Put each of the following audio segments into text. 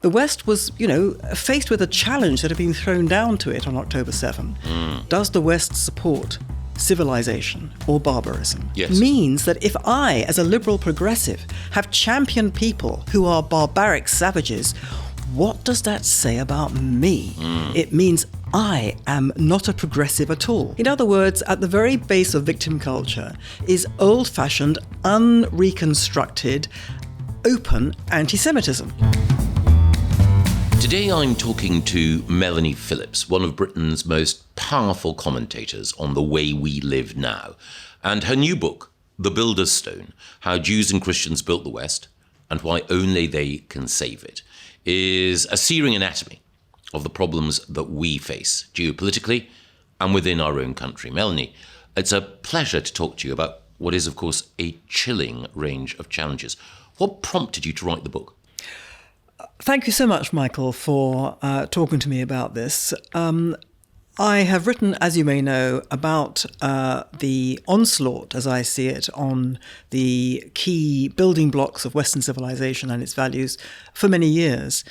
The West was, faced with a challenge that had been thrown down to it on October 7. Does the West support civilisation or barbarism? Yes. Means that if I, as a liberal progressive, have championed people who are barbaric savages, what does that say about me? It means I am not a progressive at all. In other words, at the very base of victim culture is old-fashioned, unreconstructed, open anti-Semitism. Today I'm talking to Melanie Phillips, one of Britain's most powerful commentators on the way we live now. And her new book, The Builder's Stone, How Jews and Christians Built the West and Why Only They Can Save It, is a searing anatomy of the problems that we face geopolitically and within our own country. Melanie, it's a pleasure to talk to you about what is, of course, a chilling range of challenges. What prompted you to write the book? Thank you so much, Michael, for talking to me about this. I have written, as you may know, about the onslaught, as I see it, on the key building blocks of Western civilization and its values for many years.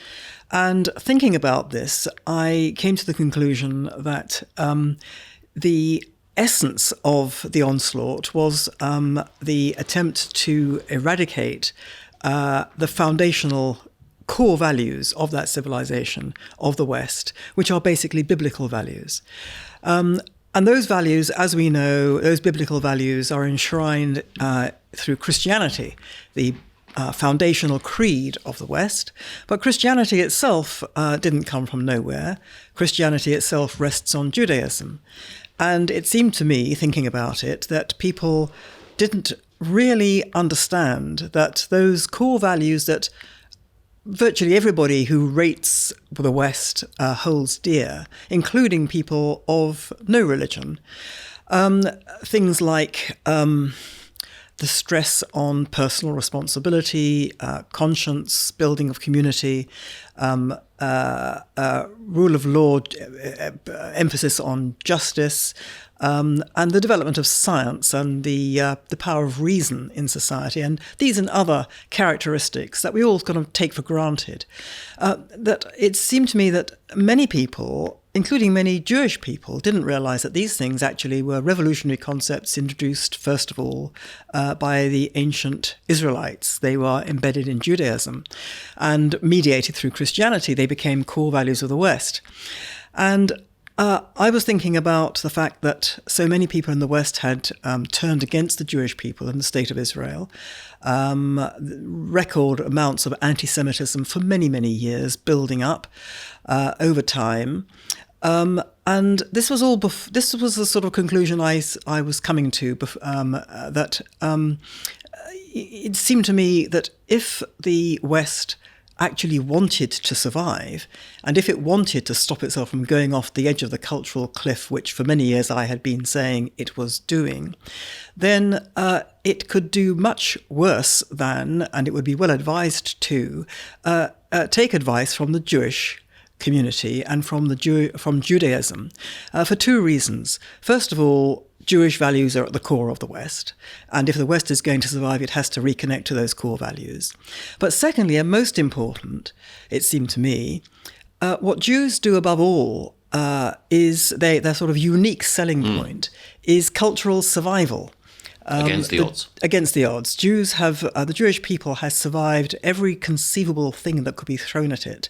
And thinking about this, I came to the conclusion that the essence of the onslaught was the attempt to eradicate the foundational core values of that civilization, of the West, which are basically biblical values. And those values, as we know, those biblical values are enshrined through Christianity, the foundational creed of the West. But Christianity itself didn't come from nowhere. Christianity itself rests on Judaism. And it seemed to me, thinking about it, that people didn't really understand that those core values that virtually everybody who rates the West holds dear, including people of no religion. Things like the stress on personal responsibility, conscience, building of community, rule of law, emphasis on justice, and the development of science and the power of reason in society, and these and other characteristics that we all kind of take for granted. That it seemed to me that many people, including many Jewish people, didn't realize that these things actually were revolutionary concepts introduced, first of all, by the ancient Israelites. They were embedded in Judaism and mediated through Christianity. They became core values of the West. And I was thinking about the fact that so many people in the West had turned against the Jewish people in the state of Israel, record amounts of anti-Semitism for many, many years building up over time. And this was all. This was the sort of conclusion I was coming to. That it seemed to me that if the West actually wanted to survive, and if it wanted to stop itself from going off the edge of the cultural cliff, which for many years I had been saying it was doing, then it could do much worse than, and it would be well advised to, take advice from the Jewish community and from Judaism for two reasons. First of all, Jewish values are at the core of the West, and if the West is going to survive, it has to reconnect to those core values. But secondly, and most important, it seemed to me, what Jews do above all is their sort of unique selling point is cultural survival. Against the odds. Against the odds. Jews have, the Jewish people has survived every conceivable thing that could be thrown at it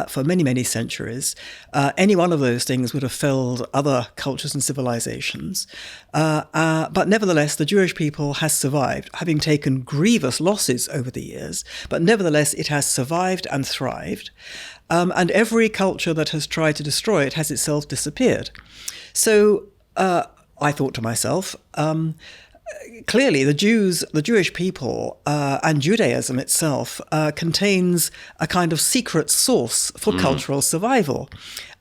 for many, many centuries. Any one of those things would have felled other cultures and civilizations. But nevertheless, the Jewish people has survived, having taken grievous losses over the years. But nevertheless, it has survived and thrived. And every culture that has tried to destroy it has itself disappeared. So I thought to myself, clearly, the Jewish people and Judaism itself contains a kind of secret source for cultural survival.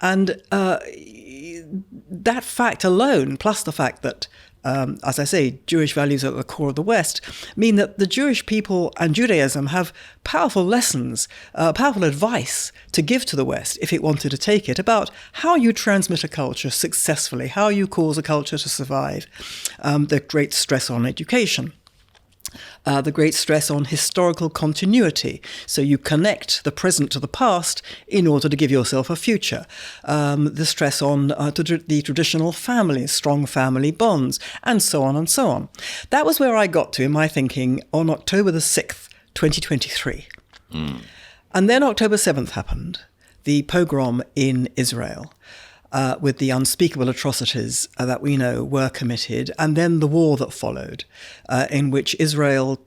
And that fact alone, plus the fact that, as I say, Jewish values are at the core of the West, mean that the Jewish people and Judaism have powerful lessons, powerful advice to give to the West, if it wanted to take it, about how you transmit a culture successfully, how you cause a culture to survive, the great stress on education. the great stress on historical continuity. So you connect the present to the past in order to give yourself a future. The stress on the traditional family, strong family bonds, and so on and so on. That was where I got to in my thinking on October the 6th, 2023. And then October 7th happened, the pogrom in Israel, with the unspeakable atrocities that we know were committed, and then the war that followed, in which Israel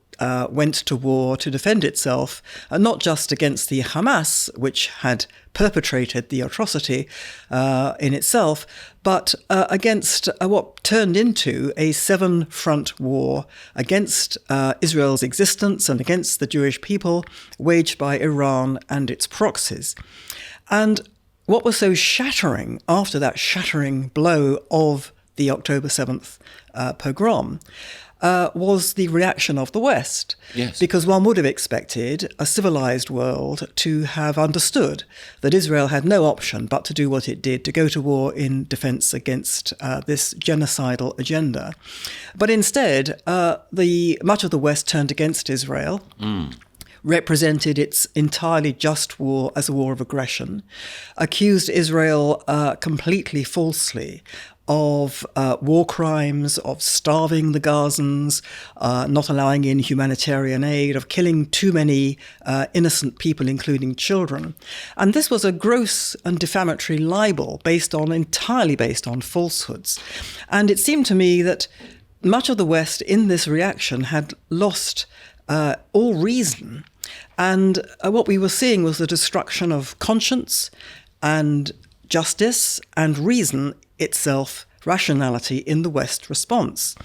went to war to defend itself, not just against the Hamas, which had perpetrated the atrocity in itself, but against what turned into a seven-front war against Israel's existence and against the Jewish people, waged by Iran and its proxies. And what was so shattering after that shattering blow of the October 7th pogrom was the reaction of the West. Yes. Because one would have expected a civilised world to have understood that Israel had no option but to do what it did, to go to war in defence against this genocidal agenda. But instead, much of the West turned against Israel, represented its entirely just war as a war of aggression, accused Israel completely falsely of war crimes, of starving the Gazans, not allowing in humanitarian aid, of killing too many innocent people, including children. And this was a gross and defamatory libel entirely based on falsehoods. And it seemed to me that much of the West in this reaction had lost all reason. And what we were seeing was the destruction of conscience and justice and reason itself, rationality in the West response.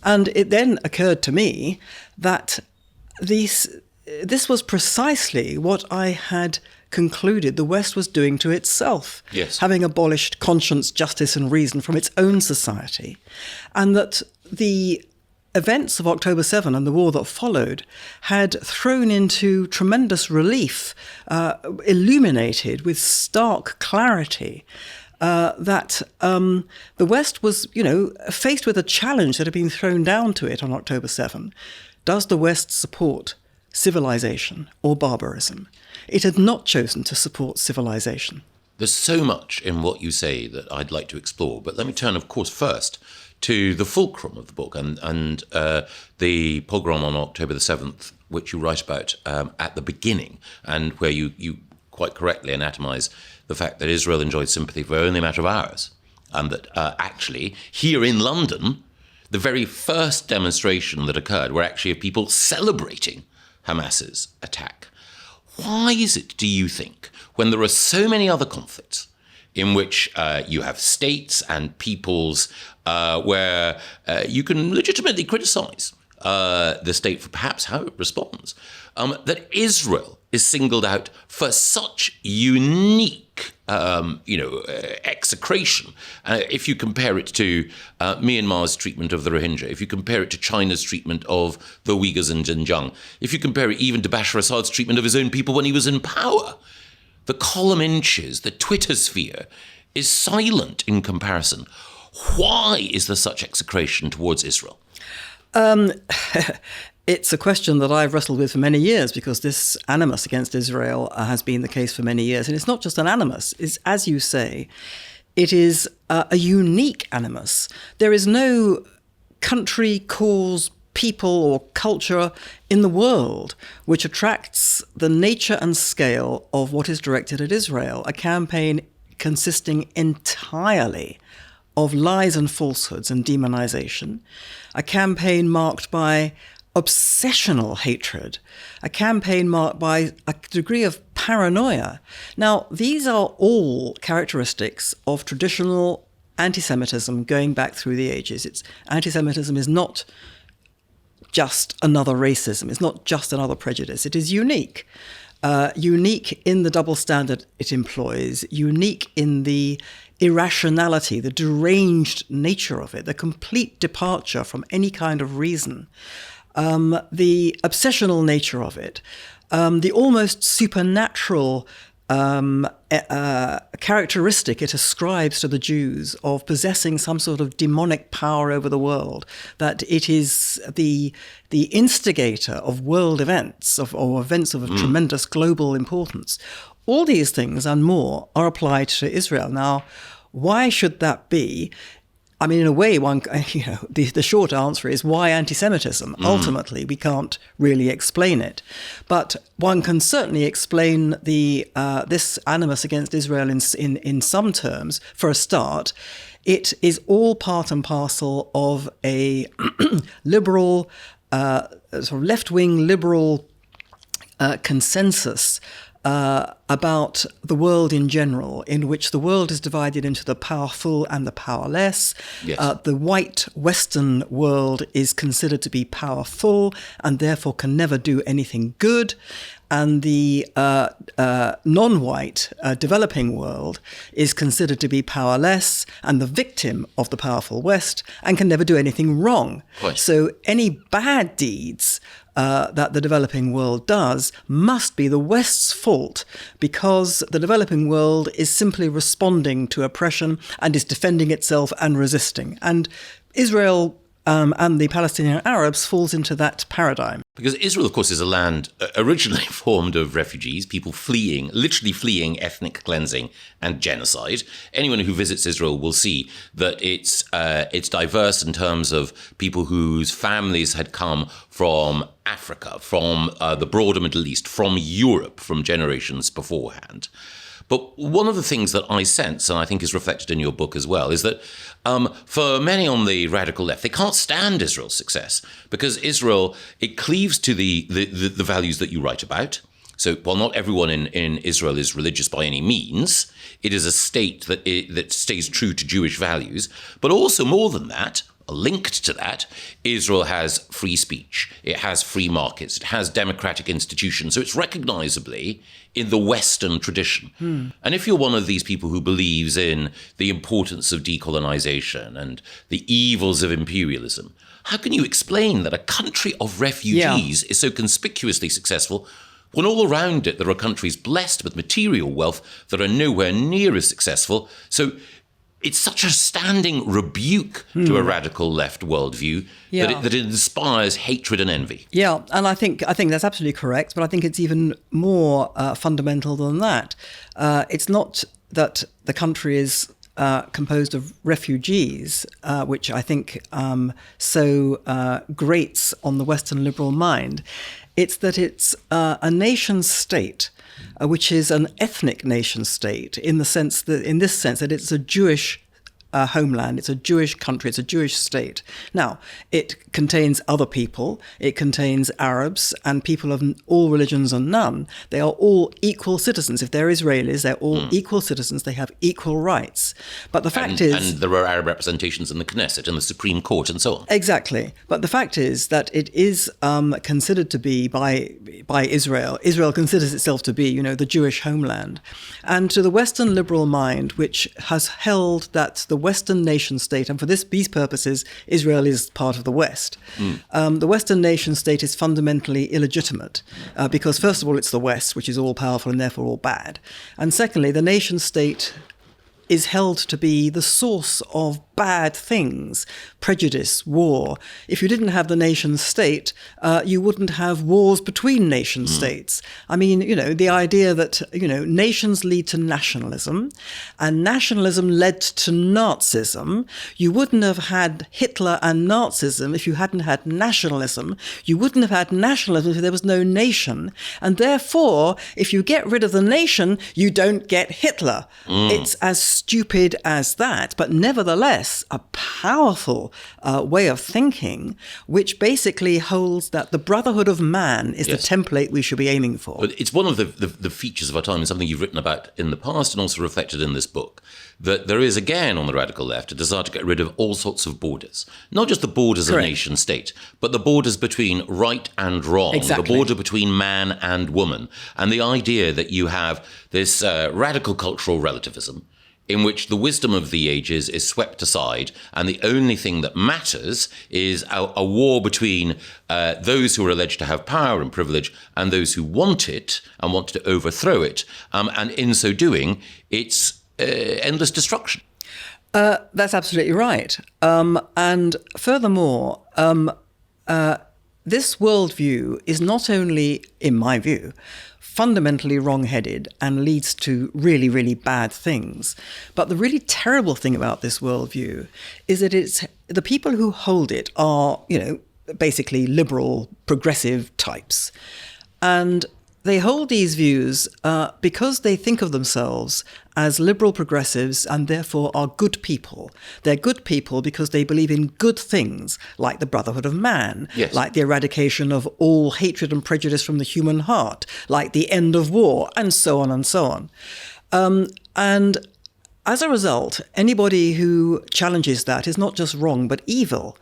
And it then occurred to me that this was precisely what I had concluded the West was doing to itself, yes, having abolished conscience, justice and reason from its own society, and that the events of October 7 and the war that followed had thrown into tremendous relief, illuminated with stark clarity, that the West was, faced with a challenge that had been thrown down to it on October 7. Does the West support civilization or barbarism? It had not chosen to support civilization. There's so much in what you say that I'd like to explore, but let me turn, of course, first to the fulcrum of the book and the pogrom on October the 7th, which you write about at the beginning, and where you quite correctly anatomize the fact that Israel enjoyed sympathy for only a matter of hours, and that actually here in London, the very first demonstration that occurred were actually of people celebrating Hamas's attack. Why is it, do you think, when there are so many other conflicts in which you have states and peoples where you can legitimately criticize the state for perhaps how it responds, that Israel is singled out for such unique, execration? If you compare it to Myanmar's treatment of the Rohingya, if you compare it to China's treatment of the Uyghurs in Xinjiang, if you compare it even to Bashar Assad's treatment of his own people when he was in power, the column inches, the Twitter sphere is silent in comparison. Why is there such execration towards Israel? It's a question that I've wrestled with for many years, because this animus against Israel has been the case for many years. And it's not just an animus. It's, as you say, it is a unique animus. There is no country, cause, people or culture in the world which attracts the nature and scale of what is directed at Israel, a campaign consisting entirely of lies and falsehoods and demonization, a campaign marked by obsessional hatred, a campaign marked by a degree of paranoia. Now, these are all characteristics of traditional anti-Semitism going back through the ages. Anti-Semitism is not just another racism. It's not just another prejudice. It is unique. Unique in the double standard it employs, unique in the irrationality, the deranged nature of it, the complete departure from any kind of reason, the obsessional nature of it, the almost supernatural characteristic it ascribes to the Jews of possessing some sort of demonic power over the world, that it is the instigator of world events, or events of a tremendous global importance. All these things and more are applied to Israel. Now, why should that be? I mean, in a way, the short answer is why anti-Semitism? Ultimately, we can't really explain it. But one can certainly explain this animus against Israel in some terms. For a start, it is all part and parcel of a liberal, sort of left-wing liberal consensus about the world in general, in which the world is divided into the powerful and the powerless. Yes. The white Western world is considered to be powerful and therefore can never do anything good. And the non-white developing world is considered to be powerless and the victim of the powerful West and can never do anything wrong. Right. So any bad deeds that the developing world does must be the West's fault, because the developing world is simply responding to oppression and is defending itself and resisting. And Israel and the Palestinian Arabs falls into that paradigm. Because Israel, of course, is a land originally formed of refugees, people literally fleeing ethnic cleansing and genocide. Anyone who visits Israel will see that it's diverse in terms of people whose families had come from Africa, from the broader Middle East, from Europe, from generations beforehand. But one of the things that I sense, and I think is reflected in your book as well, is that for many on the radical left, they can't stand Israel's success, because Israel, it cleaves to the values that you write about. So while not everyone in Israel is religious by any means, it is a state that stays true to Jewish values. But also more than that, linked to that, Israel has free speech, it has free markets, it has democratic institutions. So it's recognizably in the Western tradition. And if you're one of these people who believes in the importance of decolonization and the evils of imperialism, how can you explain that a country of refugees is so conspicuously successful when all around it there are countries blessed with material wealth that are nowhere near as successful? So it's such a standing rebuke to a radical left worldview that it inspires hatred and envy. Yeah, and I think that's absolutely correct, but I think it's even more fundamental than that. It's not that the country is composed of refugees, which I think so grates on the Western liberal mind. It's that it's a nation state, which is an ethnic nation state in this sense that it's a Jewish homeland, it's a Jewish country, it's a Jewish state. Now, it contains other people, it contains Arabs and people of all religions and none. They are all equal citizens. If they're Israelis, they're all equal citizens, they have equal rights. But the fact is... And there are Arab representations in the Knesset, in the Supreme Court and so on. Exactly. But the fact is that it is considered to be by Israel. Israel considers itself to be, the Jewish homeland. And to the Western liberal mind, which has held that the Western nation state, and for these purposes, Israel is part of the West. The Western nation state is fundamentally illegitimate because, first of all, it's the West, which is all powerful and therefore all bad. And secondly, the nation state is held to be the source of bad things, prejudice, war. If you didn't have the nation state, you wouldn't have wars between nation states. I mean, the idea that, nations lead to nationalism and nationalism led to Nazism. You wouldn't have had Hitler and Nazism if you hadn't had nationalism. You wouldn't have had nationalism if there was no nation. And therefore, if you get rid of the nation, you don't get Hitler. It's as stupid as that. But nevertheless, a powerful way of thinking, which basically holds that the brotherhood of man is the template we should be aiming for. But it's one of the features of our time, and something you've written about in the past and also reflected in this book, that there is, again, on the radical left, a desire to get rid of all sorts of borders. Not just the borders of nation state, but the borders between right and wrong, the border between man and woman, and the idea that you have this radical cultural relativism in which the wisdom of the ages is swept aside, and the only thing that matters is a war between those who are alleged to have power and privilege and those who want it and want to overthrow it. And in so doing, it's endless destruction. That's absolutely right. And furthermore, this worldview is not only, in my view, fundamentally wrong-headed and leads to really, really bad things. But the really terrible thing about this worldview is that it's the people who hold it are, basically liberal, progressive types. And they hold these views because they think of themselves as liberal progressives and therefore are good people. They're good people because they believe in good things like the brotherhood of man, yes, like the eradication of all hatred and prejudice from the human heart, like the end of war, and so on and so on. And as a result, anybody who challenges that is not just wrong, but evil.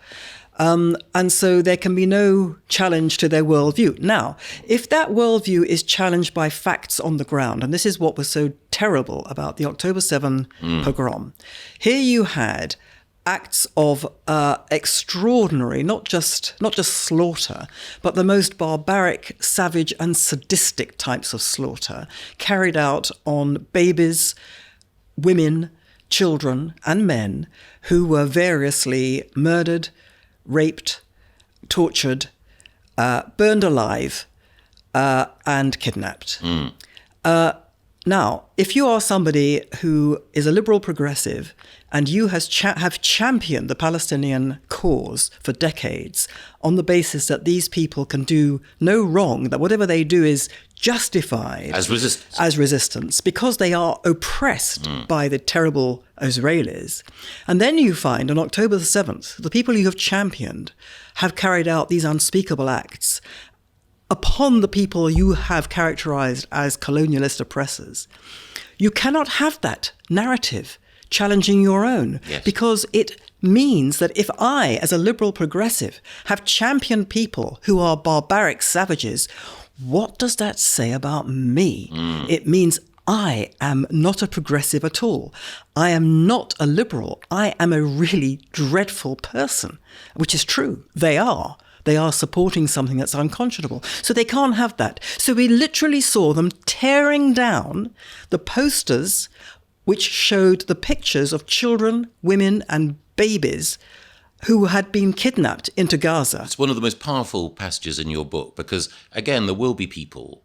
And so there can be no challenge to their worldview. Now, if that worldview is challenged by facts on the ground, and this is what was so terrible about the October 7 pogrom, here you had acts of extraordinary, not just slaughter, but the most barbaric, savage and sadistic types of slaughter carried out on babies, women, children and men who were variously murdered, raped, tortured, burned alive, and kidnapped. Now, if you are somebody who is a liberal progressive and you have championed the Palestinian cause for decades on the basis that these people can do no wrong, that whatever they do is justified as resistance because they are oppressed by the terrible Israelis. And then you find on October the 7th, the people you have championed have carried out these unspeakable acts upon the people you have characterized as colonialist oppressors. You cannot have that narrative challenging your own, yes, because it means that if I, as a liberal progressive, have championed people who are barbaric savages, what does that say about me? It means I am not a progressive at all. I am not a liberal. I am a really dreadful person, which is true. They are. They are supporting something that's unconscionable. So they can't have that. So we literally saw them tearing down the posters which showed the pictures of children, women and babies who had been kidnapped into Gaza. It's one of the most powerful passages in your book because, again, there will be people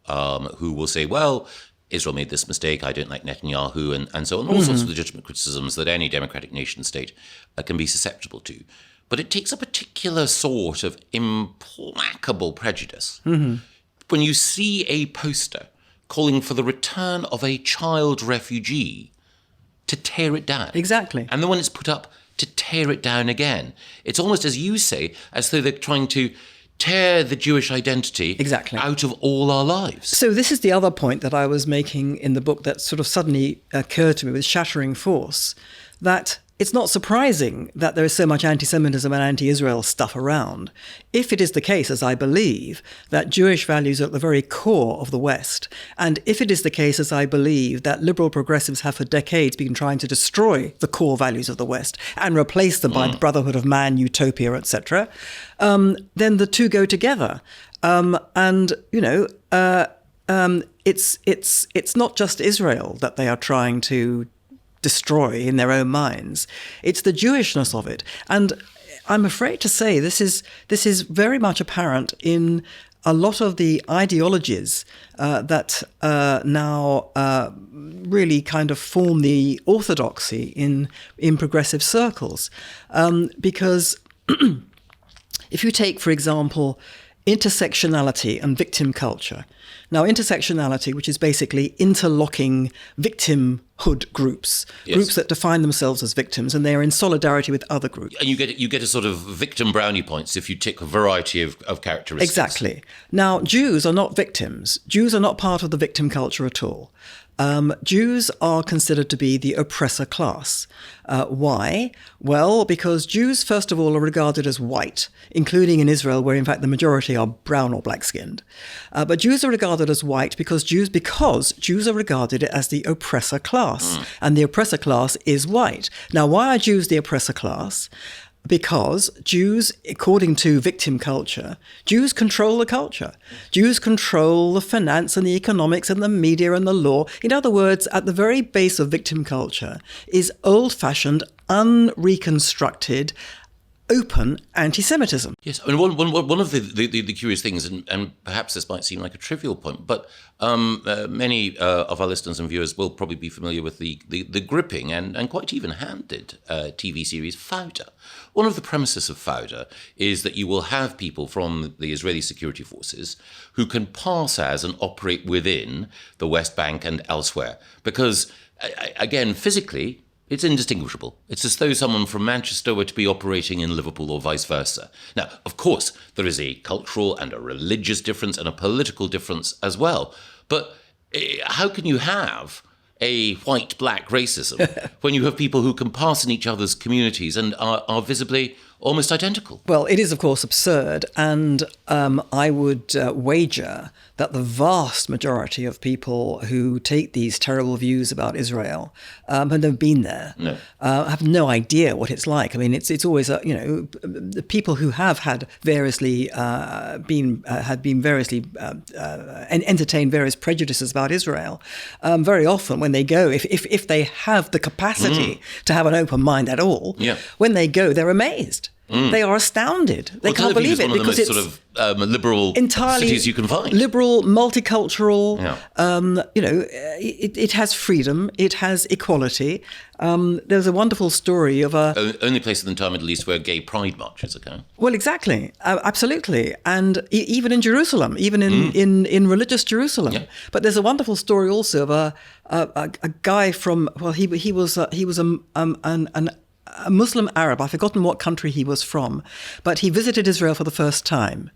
who will say, well, Israel made this mistake, I don't like Netanyahu, and so on. All sorts of legitimate criticisms that any democratic nation state can be susceptible to. But it takes a particular sort of implacable prejudice. When you see a poster calling for the return of a child refugee, to tear it down. Exactly. And then when it's put up, to tear it down again. It's almost, as you say, as though they're trying to tear the Jewish identity out of all our lives. So this is the other point that I was making in the book that sort of suddenly occurred to me with shattering force, that it's not surprising that there is so much anti-Semitism and anti-Israel stuff around, if it is the case, as I believe, that Jewish values are at the very core of the West, and if it is the case, as I believe, that liberal progressives have for decades been trying to destroy the core values of the West and replace them by the brotherhood of man, utopia, etc., then the two go together. It's not just Israel that they are trying to destroy in their own minds. It's the Jewishness of it. And I'm afraid to say this is very much apparent in a lot of the ideologies that now really kind of form the orthodoxy in progressive circles. Because if you take, for example, intersectionality and victim culture. Now, intersectionality, which is basically interlocking victimhood groups, groups that define themselves as victims, and they are in solidarity with other groups. And you get a sort of victim brownie points if you tick a variety of characteristics. Exactly. Now, Jews are not victims. Jews are not part of the victim culture at all. Jews are considered to be the oppressor class. Why? Well, because Jews, first of all, are regarded as white, including in Israel, where in fact the majority are brown or black-skinned. But Jews are regarded as white because Jews are regarded as the oppressor class, and the oppressor class is white. Now, why are Jews the oppressor class? Because Jews, according to victim culture, Jews control the culture. Jews control the finance and the economics and the media and the law. In other words, at the very base of victim culture is old-fashioned, unreconstructed, open anti-Semitism. Yes, I mean, one of the curious things, and perhaps this might seem like a trivial point, but many of our listeners and viewers will probably be familiar with the gripping and quite even-handed TV series Fauda. One of the premises of Fauda is that you will have people from the Israeli security forces who can pass as and operate within the West Bank and elsewhere, because, again, physically, it's indistinguishable. It's as though someone from Manchester were to be operating in Liverpool or vice versa. Now, of course, there is a cultural and a religious difference and a political difference as well. But how can you have a white-black racism when you have people who can pass in each other's communities and are visibly almost identical? Well, it is, of course, absurd. And I would wager that the vast majority of people who take these terrible views about Israel have never been there, have no idea what it's like. I mean, it's always, the people who have had variously entertained various prejudices about Israel, very often when they go, if they have the capacity to have an open mind at all, when they go, they're amazed. They are astounded. They can't believe it because it's one of the most sort of liberal cities you can find. Liberal, multicultural. It has freedom. It equals equality. There's a wonderful story of only place in the entire Middle East where gay pride marches occur. Well, exactly, absolutely, and even in Jerusalem, even in religious Jerusalem. Yeah. But there's a wonderful story also of a guy from he was a Muslim Arab. I've forgotten what country he was from, but he visited Israel for the first time.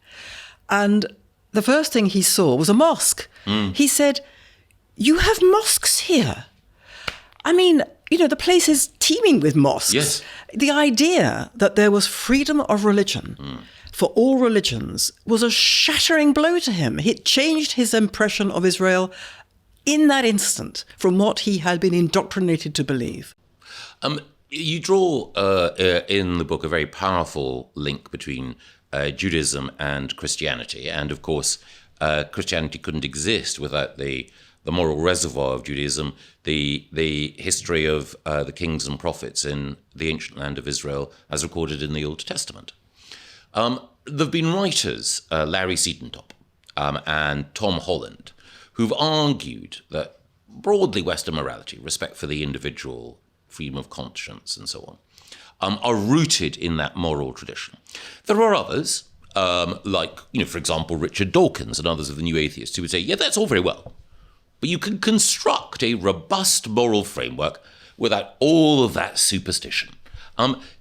And the first thing he saw was a mosque. He said, "You have mosques here. I mean, the place is teeming with mosques." Yes. The idea that there was freedom of religion for all religions was a shattering blow to him. It changed his impression of Israel in that instant from what he had been indoctrinated to believe. You draw in the book a very powerful link between Judaism and Christianity. And of course, Christianity couldn't exist without the moral reservoir of Judaism, the history of the kings and prophets in the ancient land of Israel as recorded in the Old Testament. There have been writers, Larry Seatentop and Tom Holland, who've argued that broadly Western morality, respect for the individual, freedom of conscience and so on, are rooted in that moral tradition. There are others, like, for example, Richard Dawkins and others of the New Atheists, who would say, yeah, that's all very well, but you can construct a robust moral framework without all of that superstition.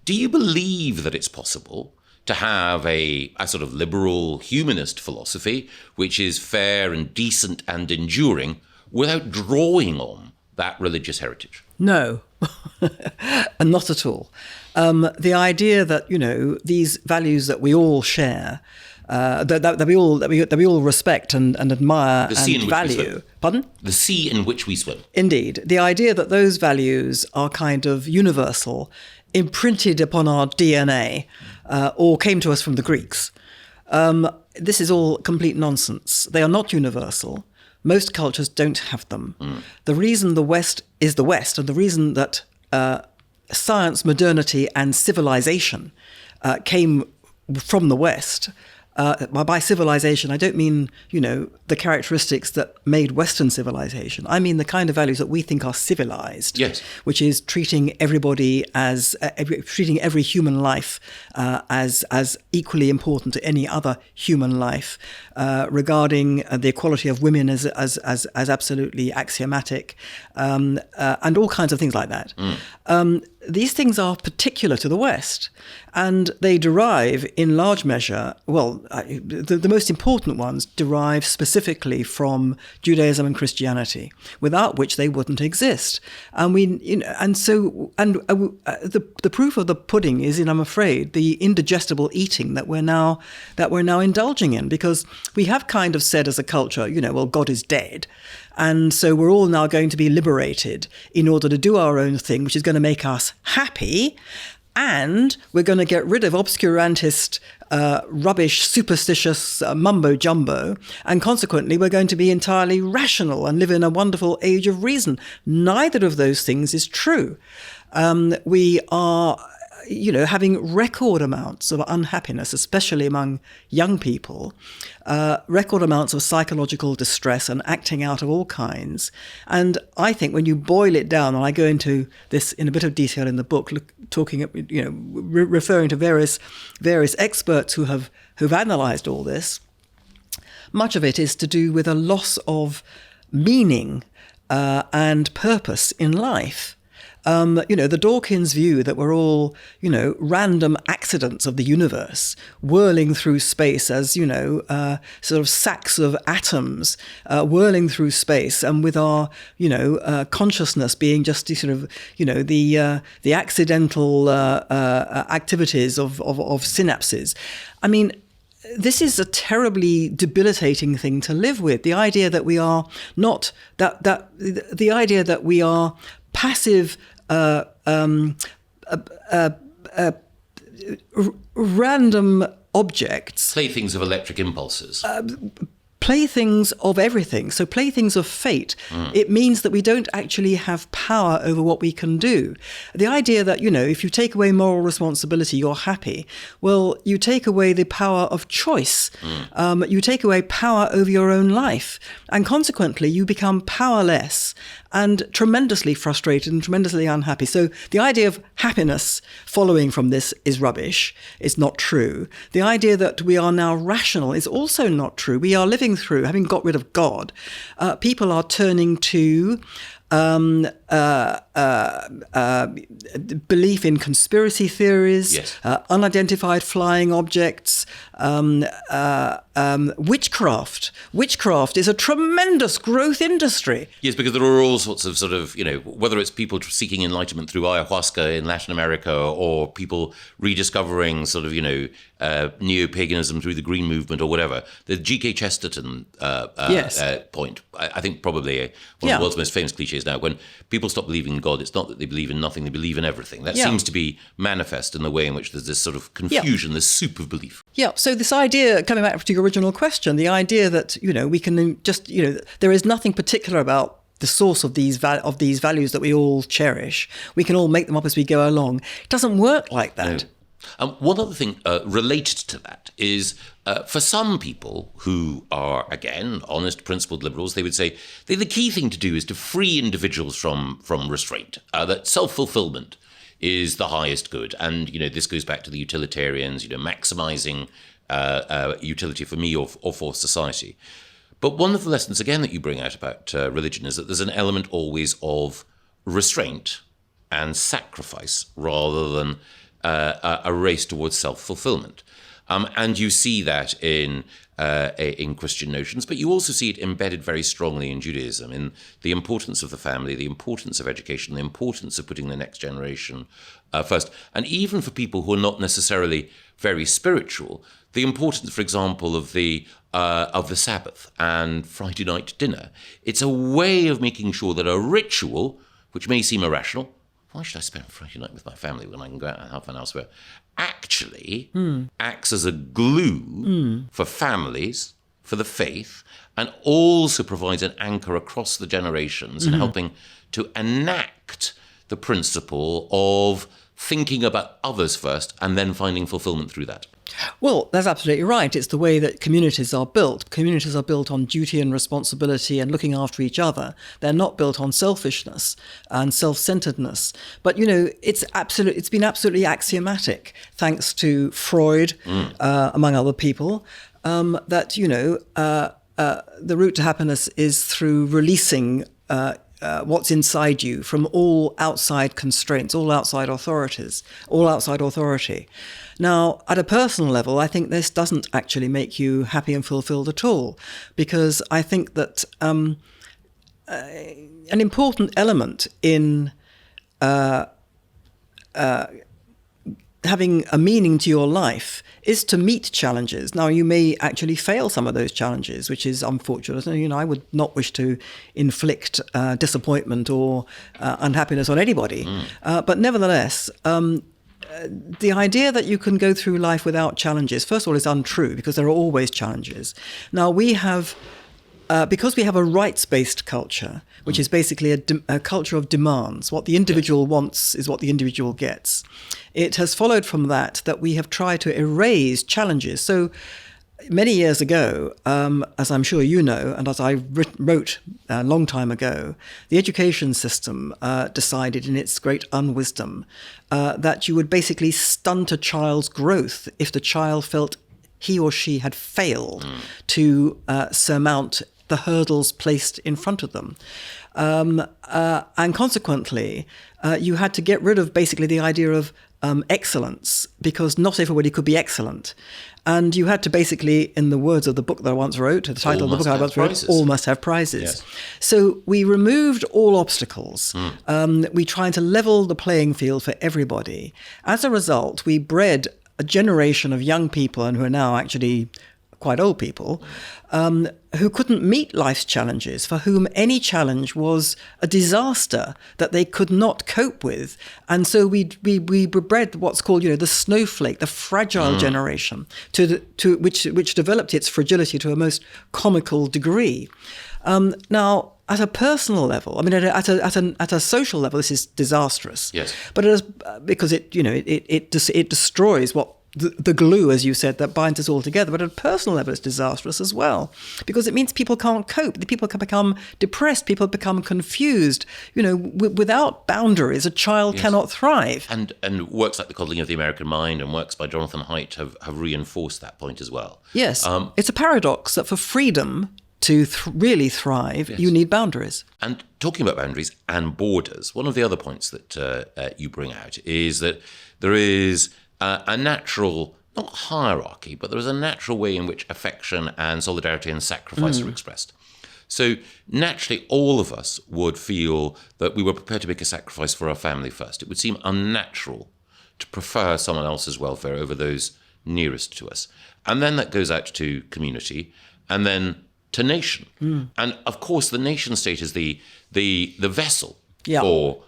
Do you believe that it's possible to have a sort of liberal humanist philosophy, which is fair and decent and enduring, without drawing on that religious heritage? No, and not at all. The idea that these values that we all share, that we all respect and admire and value. Pardon? The sea in which we swim. Indeed, the idea that those values are kind of universal, imprinted upon our DNA, or came to us from the Greeks. This is all complete nonsense. They are not universal. Most cultures don't have them. The reason the West is the West, and the reason that science, modernity, and civilization came from the West. By civilization, I don't mean, the characteristics that made Western civilization. I mean the kind of values that we think are civilised, yes, which is treating everybody treating every human life as equally important to any other human life, regarding the equality of women as absolutely axiomatic, and all kinds of things like that. these things are particular to the West, and they derive in large measure, the most important ones derive specifically from Judaism and Christianity, without which they wouldn't exist. And the proof of the pudding is in, I'm afraid, the indigestible eating that we're now indulging in, because we have kind of said as a culture, God is dead. And so we're all now going to be liberated in order to do our own thing, which is going to make us happy. And we're going to get rid of obscurantist, rubbish, superstitious mumbo jumbo. And consequently, we're going to be entirely rational and live in a wonderful age of reason. Neither of those things is true. We are having record amounts of unhappiness, especially among young people, record amounts of psychological distress and acting out of all kinds. And I think when you boil it down, and I go into this in a bit of detail in the book, referring to various experts who've analysed all this, much of it is to do with a loss of meaning and purpose in life. The Dawkins view that we're all, random accidents of the universe, whirling through space as, sort of sacks of atoms, whirling through space, and with our, consciousness being just sort of, the accidental activities of synapses. I mean, this is a terribly debilitating thing to live with. The idea that we are not the idea that we are passive, random objects. Playthings of electric impulses. Playthings of everything. So playthings of fate. It means that we don't actually have power over what we can do. The idea that, if you take away moral responsibility, you're happy. Well, you take away the power of choice. You take away power over your own life. And consequently, you become powerless and tremendously frustrated and tremendously unhappy. So the idea of happiness following from this is rubbish. It's not true. The idea that we are now rational is also not true. We are living through, having got rid of God, people are turning to belief in conspiracy theories, yes. Unidentified flying objects, witchcraft. Witchcraft is a tremendous growth industry. Yes, because there are all sorts of whether it's people seeking enlightenment through ayahuasca in Latin America, or people rediscovering neo-paganism through the Green Movement or whatever. The G.K. Chesterton point, I think probably one of the world's most famous cliches now, when people stop believing in God, it's not that they believe in nothing, they believe in everything. That seems to be manifest in the way in which there's this sort of confusion, this soup of belief. Yeah, so this idea, coming back to your original question, the idea that, we can just, there is nothing particular about the source of these values that we all cherish. We can all make them up as we go along. It doesn't work like that. No. One other thing related to that is, for some people who are, again, honest, principled liberals, they would say the key thing to do is to free individuals from restraint, that self-fulfillment is the highest good. And, this goes back to the utilitarians, maximising utility for me or for society. But one of the lessons, again, that you bring out about religion is that there's an element always of restraint and sacrifice rather than a race towards self-fulfillment. And you see that in Christian notions, but you also see it embedded very strongly in Judaism, in the importance of the family, the importance of education, the importance of putting the next generation first. And even for people who are not necessarily very spiritual, the importance, for example, of the Sabbath and Friday night dinner. It's a way of making sure that a ritual, which may seem irrational, why should I spend Friday night with my family when I can go out and have fun elsewhere, actually acts as a glue for families, for the faith, and also provides an anchor across the generations in helping to enact the principle of thinking about others first and then finding fulfillment through that. Well, that's absolutely right. It's the way that communities are built. Communities are built on duty and responsibility and looking after each other. They're not built on selfishness and self-centeredness. But, it's been absolutely axiomatic, thanks to Freud, among other people, that, the route to happiness is through releasing what's inside you from all outside constraints, all outside authorities, all outside authority. Now, at a personal level, I think this doesn't actually make you happy and fulfilled at all, because I think that an important element in having a meaning to your life is to meet challenges. Now, you may actually fail some of those challenges, which is unfortunate. And, I would not wish to inflict disappointment or unhappiness on anybody. But nevertheless, the idea that you can go through life without challenges, first of all, is untrue, because there are always challenges. Now, we have... because we have a rights-based culture, which is basically a culture of demands. What the individual wants is what the individual gets. It has followed from that we have tried to erase challenges. So many years ago, as I'm sure you know, and as I wrote a long time ago, the education system decided in its great unwisdom that you would basically stunt a child's growth if the child felt he or she had failed to surmount the hurdles placed in front of them. And consequently, you had to get rid of basically the idea of excellence, because not everybody could be excellent. And you had to basically, in the words of the book that I once wrote, the title of the book I once wrote, all must have prizes. Yes. So we removed all obstacles. We tried to level the playing field for everybody. As a result, we bred a generation of young people, and who are now actually quite old people, who couldn't meet life's challenges, for whom any challenge was a disaster that they could not cope with. And so we bred what's called, the snowflake, the fragile generation, to which developed its fragility to a most comical degree. Now, at a personal level, I mean, at a social level, this is disastrous. Yes. But because it destroys what the glue, as you said, that binds us all together. But at a personal level, it's disastrous as well, because it means people can't cope. People can become depressed. People become confused. Without boundaries, a child cannot thrive. And works like The Coddling of the American Mind and works by Jonathan Haidt have reinforced that point as well. Yes. It's a paradox that for freedom to really thrive, you need boundaries. And talking about boundaries and borders, one of the other points that you bring out is that there is a natural, not hierarchy, but there is a natural way in which affection and solidarity and sacrifice are expressed. So naturally, all of us would feel that we were prepared to make a sacrifice for our family first. It would seem unnatural to prefer someone else's welfare over those nearest to us. And then that goes out to community, and then to nation. And of course, the nation state is the vessel for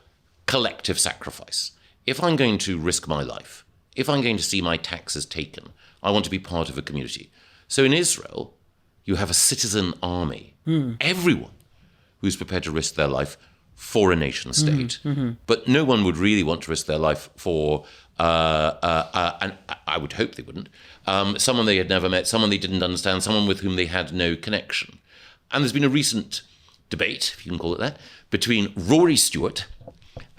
collective sacrifice. If I'm going to risk my life, if I'm going to see my taxes taken, I want to be part of a community. So in Israel, you have a citizen army, everyone who's prepared to risk their life for a nation state. But no one would really want to risk their life for, and I would hope they wouldn't, someone they had never met, someone they didn't understand, someone with whom they had no connection. And there's been a recent debate, if you can call it that, between Rory Stewart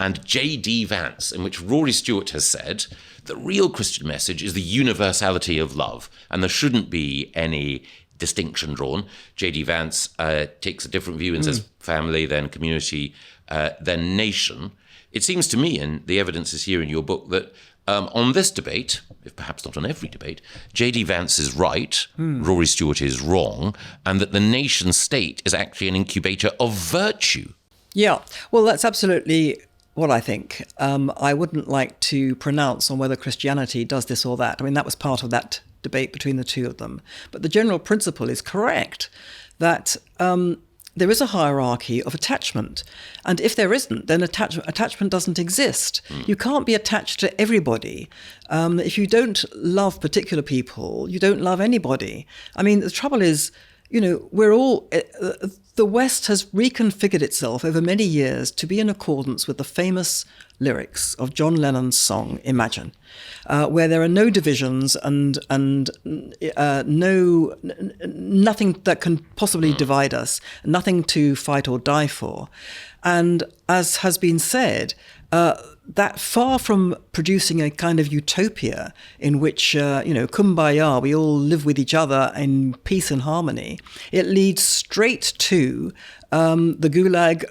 and JD Vance, in which Rory Stewart has said the real Christian message is the universality of love, and there shouldn't be any distinction drawn. JD Vance takes a different view and says family, then community, then nation. It seems to me, and the evidence is here in your book, that on this debate, if perhaps not on every debate, JD Vance is right, Rory Stewart is wrong, and that the nation state is actually an incubator of virtue. Yeah, well, that's absolutely what I think. I wouldn't like to pronounce on whether Christianity does this or that. I mean, that was part of that debate between the two of them. But the general principle is correct, that there is a hierarchy of attachment. And if there isn't, then attachment doesn't exist. You can't be attached to everybody. If you don't love particular people, you don't love anybody. I mean, the trouble is, we're all... the West has reconfigured itself over many years to be in accordance with the famous lyrics of John Lennon's song Imagine, where there are no divisions and nothing that can possibly divide us, nothing to fight or die for. And as has been said, that far from producing a kind of utopia in which, kumbaya, we all live with each other in peace and harmony, it leads straight to the gulag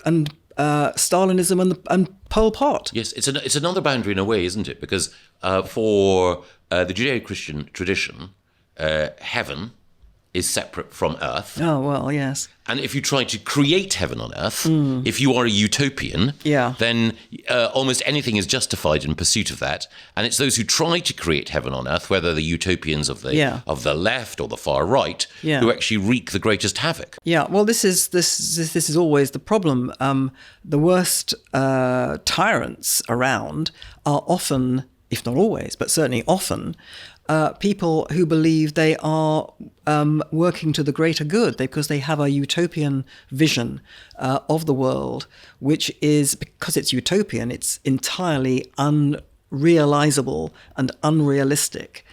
Stalinism and Pol Pot. Yes, it's another boundary in a way, isn't it? Because for the Judeo-Christian tradition, heaven is separate from earth. Oh, well, yes. And if you try to create heaven on earth, if you are a utopian, then almost anything is justified in pursuit of that. And it's those who try to create heaven on earth, whether the utopians of the left or the far right, who actually wreak the greatest havoc. Yeah, well, this is always the problem. The worst tyrants around are often, if not always, but certainly often, people who believe they are working to the greater good because they have a utopian vision of the world, which is, because it's utopian, it's entirely unrealizable and unrealistic.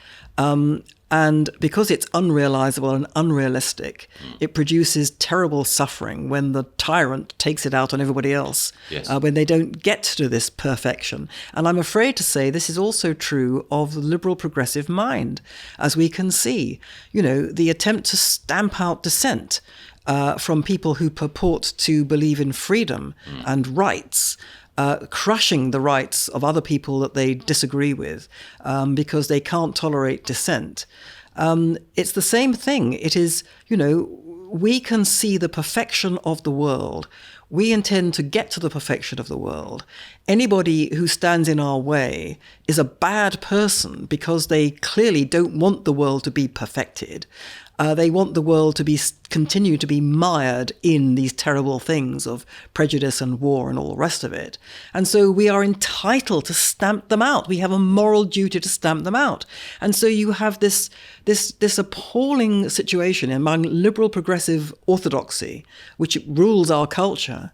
And because it's unrealizable and unrealistic, it produces terrible suffering when the tyrant takes it out on everybody else, when they don't get to this perfection. And I'm afraid to say this is also true of the liberal progressive mind, as we can see. You know, the attempt to stamp out dissent from people who purport to believe in freedom and rights, crushing the rights of other people that they disagree with because they can't tolerate dissent. It's the same thing. It is, you know, we can see the perfection of the world. We intend to get to the perfection of the world. Anybody who stands in our way is a bad person because they clearly don't want the world to be perfected. They want the world to continue to be mired in these terrible things of prejudice and war and all the rest of it. And so we are entitled to stamp them out. We have a moral duty to stamp them out. And so you have this appalling situation among liberal progressive orthodoxy, which rules our culture,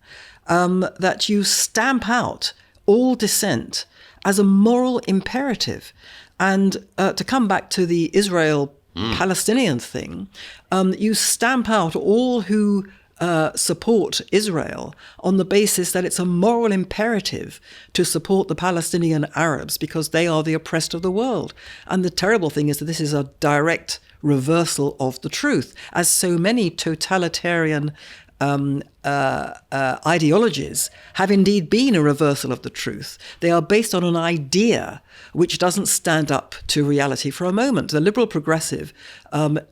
that you stamp out all dissent as a moral imperative. And to come back to the Israel-Palestinian thing, you stamp out all who support Israel on the basis that it's a moral imperative to support the Palestinian Arabs because they are the oppressed of the world. And the terrible thing is that this is a direct reversal of the truth, as so many totalitarian ideologies have indeed been a reversal of the truth. They are based on an idea which doesn't stand up to reality for a moment. The liberal progressive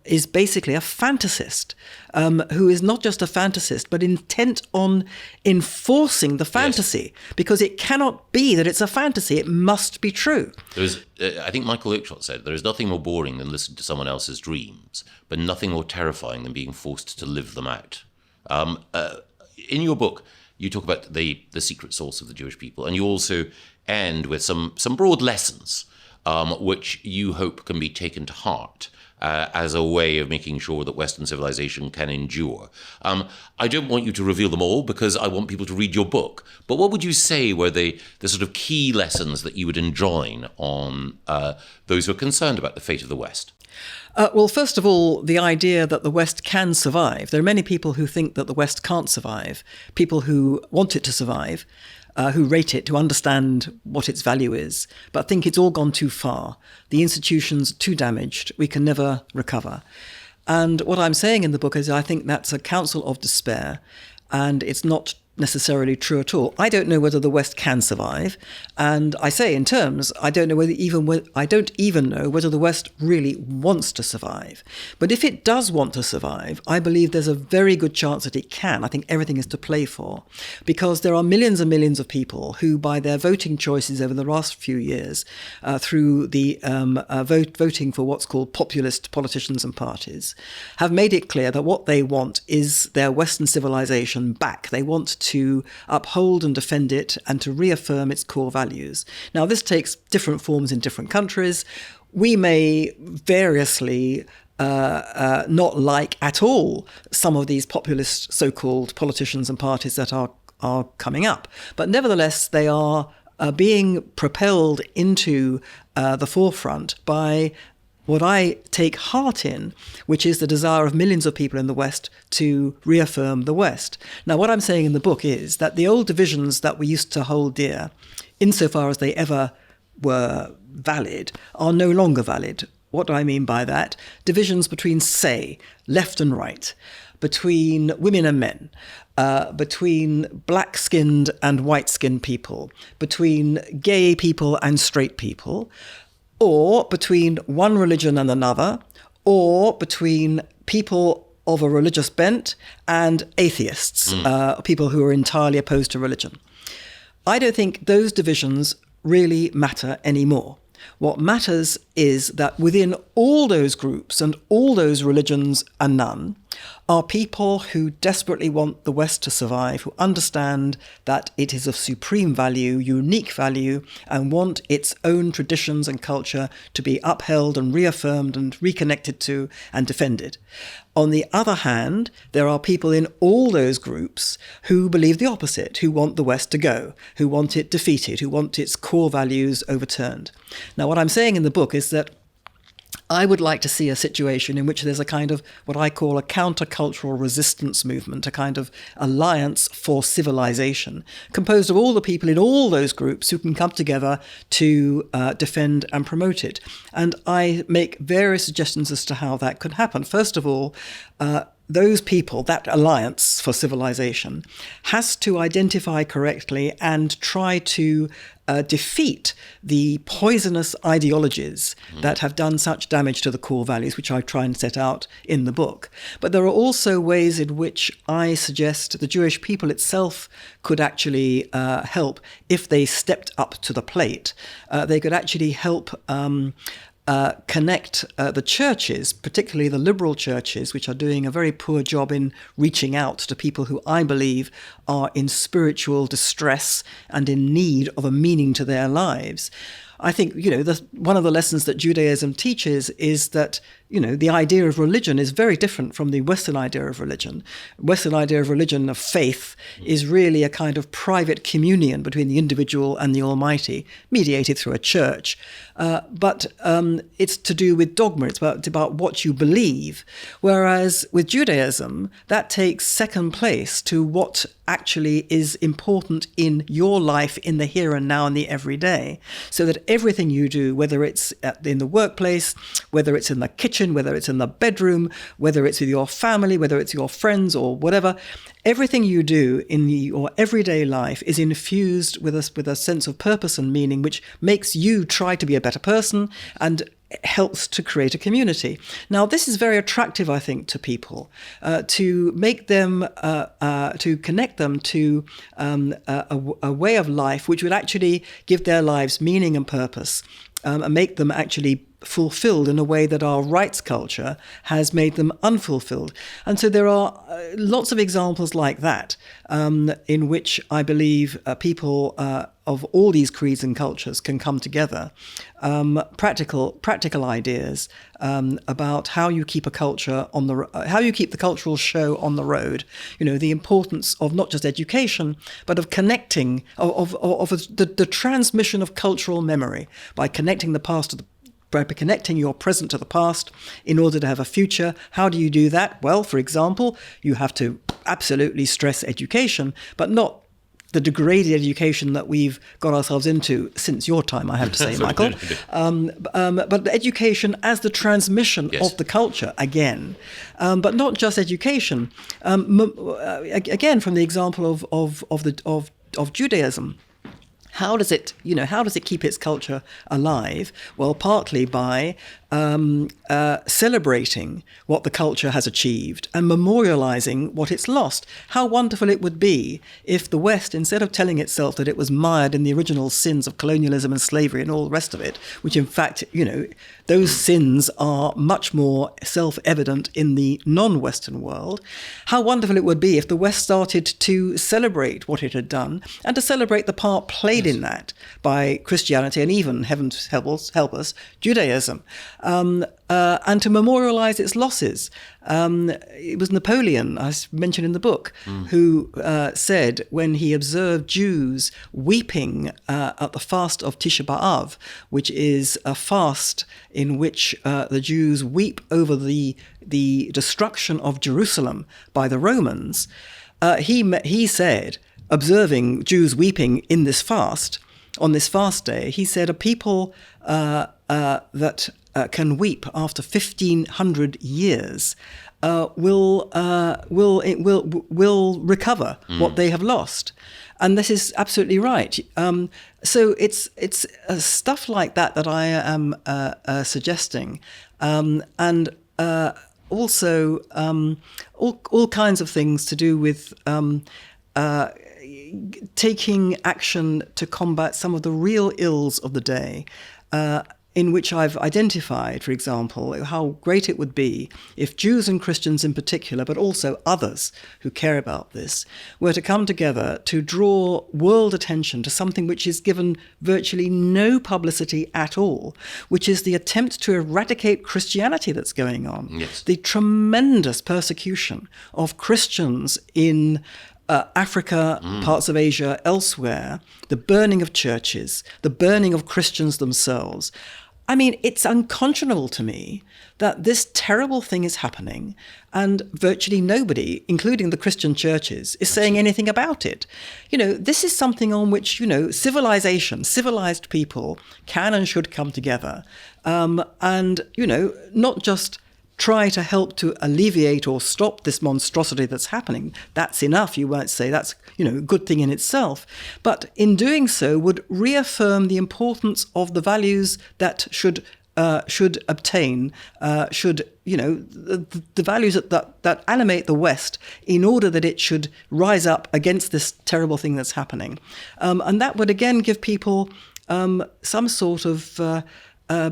is basically a fantasist who is not just a fantasist, but intent on enforcing the fantasy, because it cannot be that it's a fantasy. It must be true. I think Michael Oakeshott said, there is nothing more boring than listening to someone else's dreams, but nothing more terrifying than being forced to live them out. In your book, you talk about the secret source of the Jewish people, and you also end with some broad lessons which you hope can be taken to heart as a way of making sure that Western civilization can endure. I don't want you to reveal them all because I want people to read your book, but what would you say were the sort of key lessons that you would enjoin on those who are concerned about the fate of the West? Well, first of all, the idea that the West can survive. There are many people who think that the West can't survive, people who want it to survive, who rate it, who understand what its value is, but think it's all gone too far. The institutions are too damaged. We can never recover. And what I'm saying in the book is I think that's a counsel of despair, and it's not necessarily true at all. I don't know whether the West can survive, and I say in terms, I don't even know whether the West really wants to survive. But if it does want to survive, I believe there's a very good chance that it can. I think everything is to play for, because there are millions and millions of people who, by their voting choices over the last few years, through the voting for what's called populist politicians and parties, have made it clear that what they want is their Western civilization back. They want to uphold and defend it and to reaffirm its core values. Now, this takes different forms in different countries. We may variously not like at all some of these populist so-called politicians and parties that are coming up. But nevertheless, they are being propelled into the forefront by what I take heart in, which is the desire of millions of people in the West to reaffirm the West. Now, what I'm saying in the book is that the old divisions that we used to hold dear, insofar as they ever were valid, are no longer valid. What do I mean by that? Divisions between, say, left and right. between women and men, between black-skinned and white-skinned people, between gay people and straight people, or between one religion and another, or between people of a religious bent and atheists, people who are entirely opposed to religion. I don't think those divisions really matter anymore. What matters is that within all those groups and all those religions and none are people who desperately want the West to survive, who understand that it is of supreme value, unique value, and want its own traditions and culture to be upheld and reaffirmed and reconnected to and defended. On the other hand, there are people in all those groups who believe the opposite, who want the West to go, who want it defeated, who want its core values overturned. Now, what I'm saying in the book is that I would like to see a situation in which there's a kind of what I call a countercultural resistance movement, a kind of alliance for civilization, composed of all the people in all those groups who can come together to defend and promote it. And I make various suggestions as to how that could happen. First of all, those people, that alliance for civilization, has to identify correctly and try to defeat the poisonous ideologies that have done such damage to the core values, which I try and set out in the book. But there are also ways in which I suggest the Jewish people itself could actually help if they stepped up to the plate. They could actually help connect the churches, particularly the liberal churches, which are doing a very poor job in reaching out to people who I believe are in spiritual distress and in need of a meaning to their lives. I think, one of the lessons that Judaism teaches is that, the idea of religion is very different from the Western idea of religion. Western idea of religion, of faith, is really a kind of private communion between the individual and the Almighty, mediated through a church. But it's to do with dogma. It's about what you believe. Whereas with Judaism, that takes second place to what actually is important in your life, in the here and now and the everyday. So that everything you do, whether it's in the workplace, whether it's in the kitchen, whether it's in the bedroom, whether it's with your family, whether it's your friends or whatever, everything you do in your everyday life is infused with a sense of purpose and meaning, which makes you try to be a better person and helps to create a community. Now, this is very attractive, I think, to people, to make them, to connect them to a way of life which would actually give their lives meaning and purpose, and make them actually fulfilled in a way that our rights culture has made them unfulfilled. And so there are lots of examples like that, in which I believe people of all these creeds and cultures can come together. Practical ideas about how you keep a culture how you keep the cultural show on the road. The importance of not just education, but of connecting, of the transmission of cultural memory by connecting the past to by connecting your present to the past in order to have a future. How do you do that? Well, for example, you have to absolutely stress education, but not the degraded education that we've got ourselves into since your time, I have to say, Michael. But education as the transmission of the culture again. But not just education. Again, from the example of Judaism. How does it keep its culture alive? Well, partly by celebrating what the culture has achieved and memorializing what it's lost. How wonderful it would be if the West, instead of telling itself that it was mired in the original sins of colonialism and slavery and all the rest of it, which in fact, those sins are much more self-evident in the non-Western world. How wonderful it would be if the West started to celebrate what it had done and to celebrate the part played in that by Christianity and even, heaven help us, Judaism. And to memorialize its losses. It was Napoleon, I mentioned in the book, who said when he observed Jews weeping at the fast of Tisha B'Av, which is a fast in which the Jews weep over the destruction of Jerusalem by the Romans, he said, observing Jews weeping in this fast, on this fast day, he said, a people that can weep after 1,500 years will recover what they have lost. And this is absolutely right. So it's stuff like that I am suggesting, and also all kinds of things to do with taking action to combat some of the real ills of the day, in which I've identified, for example, how great it would be if Jews and Christians in particular, but also others who care about this, were to come together to draw world attention to something which is given virtually no publicity at all, which is the attempt to eradicate Christianity that's going on. Yes. The tremendous persecution of Christians in Africa, parts of Asia, elsewhere, the burning of churches, the burning of Christians themselves. I mean, it's unconscionable to me that this terrible thing is happening and virtually nobody, including the Christian churches, is saying anything about it. You know, this is something on which, civilization, civilized people can and should come together and, not just try to help to alleviate or stop this monstrosity that's happening. That's enough. You won't say that's, a good thing in itself. But in doing so would reaffirm the importance of the values that should obtain, the values that animate the West in order that it should rise up against this terrible thing that's happening. And that would again give people some sort of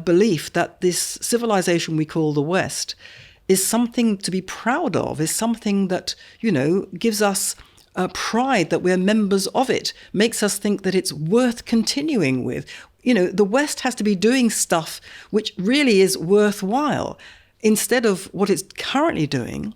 belief that this civilization we call the West is something to be proud of, is something that, gives us pride that we're members of it, makes us think that it's worth continuing with. The West has to be doing stuff which really is worthwhile, instead of what it's currently doing,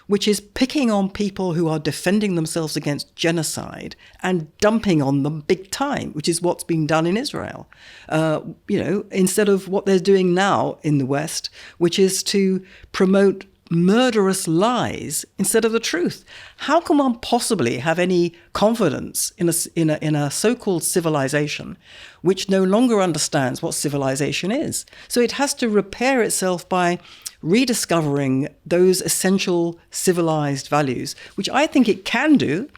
which is picking on people who are defending themselves against genocide and dumping on them big time, which is what's being done in Israel. Instead of what they're doing now in the West, which is to promote murderous lies instead of the truth. How can one possibly have any confidence in a so-called civilization which no longer understands what civilization is? So it has to repair itself by rediscovering those essential civilized values, which I think it can do.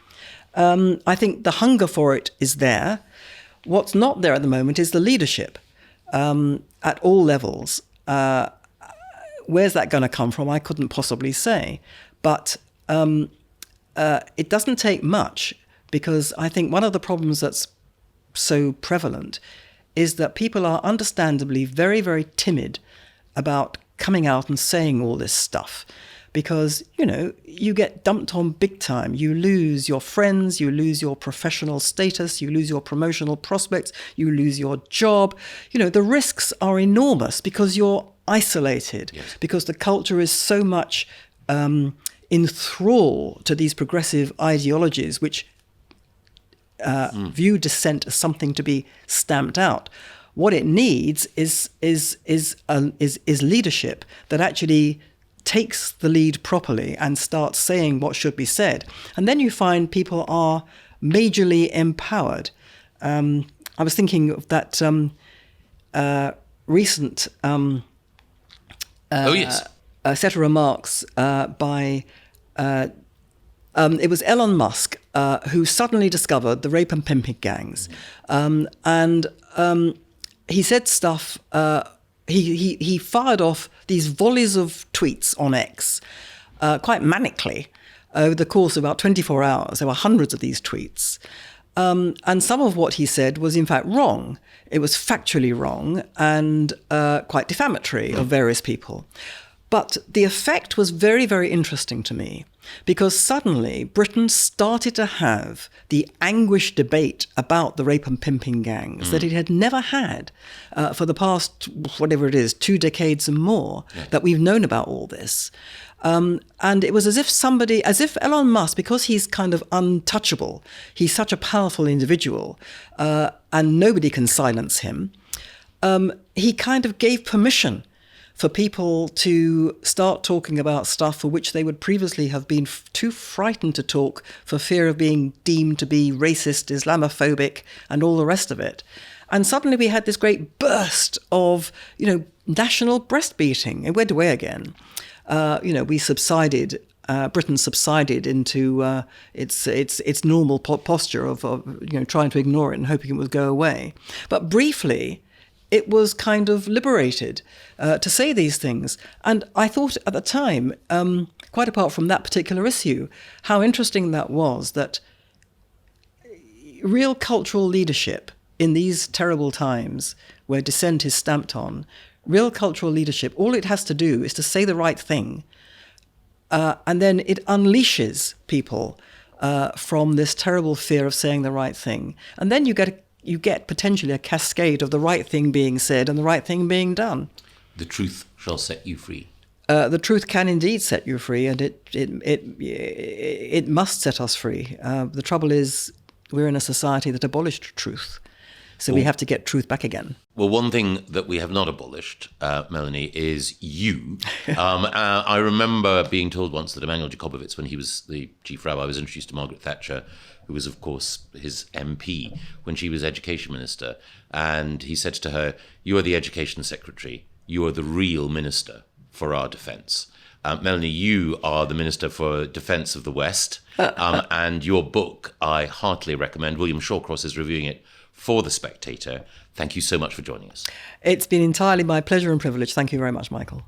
I think the hunger for it is there. What's not there at the moment is the leadership at all levels. Where's that going to come from? I couldn't possibly say. But it doesn't take much, because I think one of the problems that's so prevalent is that people are understandably very, very timid about coming out and saying all this stuff, because, you get dumped on big time. You lose your friends, you lose your professional status, you lose your promotional prospects, you lose your job. The risks are enormous because you're isolated, yes, because the culture is so much in thrall to these progressive ideologies which view dissent as something to be stamped out. What it needs is leadership that actually takes the lead properly and starts saying what should be said. And then you find people are majorly empowered. I was thinking of that recent set of remarks by it was Elon Musk who suddenly discovered the rape and pimping gangs, and he said stuff. He fired off these volleys of tweets on X, quite manically, over the course of about 24 hours. There were hundreds of these tweets. And some of what he said was in fact wrong. It was factually wrong and quite defamatory of various people. But the effect was very, very interesting to me, because suddenly Britain started to have the anguished debate about the rape and pimping gangs that it had never had for the past, whatever it is, 2 decades and more, that we've known about all this. And it was as if Elon Musk, because he's kind of untouchable, he's such a powerful individual, and nobody can silence him, he kind of gave permission for people to start talking about stuff for which they would previously have been too frightened to talk for fear of being deemed to be racist, Islamophobic, and all the rest of it. And suddenly we had this great burst of, national breastbeating. It went away again. We subsided. Britain subsided into its normal posture of trying to ignore it and hoping it would go away. But briefly, it was kind of liberated to say these things. And I thought at the time, quite apart from that particular issue, how interesting that was, that real cultural leadership in these terrible times where dissent is stamped on, real cultural leadership, all it has to do is to say the right thing. And then it unleashes people from this terrible fear of saying the right thing. And then you get potentially a cascade of the right thing being said and the right thing being done. The truth shall set you free. The truth can indeed set you free, and it must set us free. The trouble is, we're in a society that abolished truth. So we have to get truth back again. Well, one thing that we have not abolished, Melanie, is you. I remember being told once that Emanuel Jakobowicz, when he was the chief rabbi, was introduced to Margaret Thatcher, who was, of course, his MP when she was education minister. And he said to her, "You are the education secretary. You are the real minister for our defence." Melanie, you are the Minister for Defence of the West. And your book, I heartily recommend. William Shawcross is reviewing it for The Spectator. Thank you so much for joining us. It's been entirely my pleasure and privilege. Thank you very much, Michael.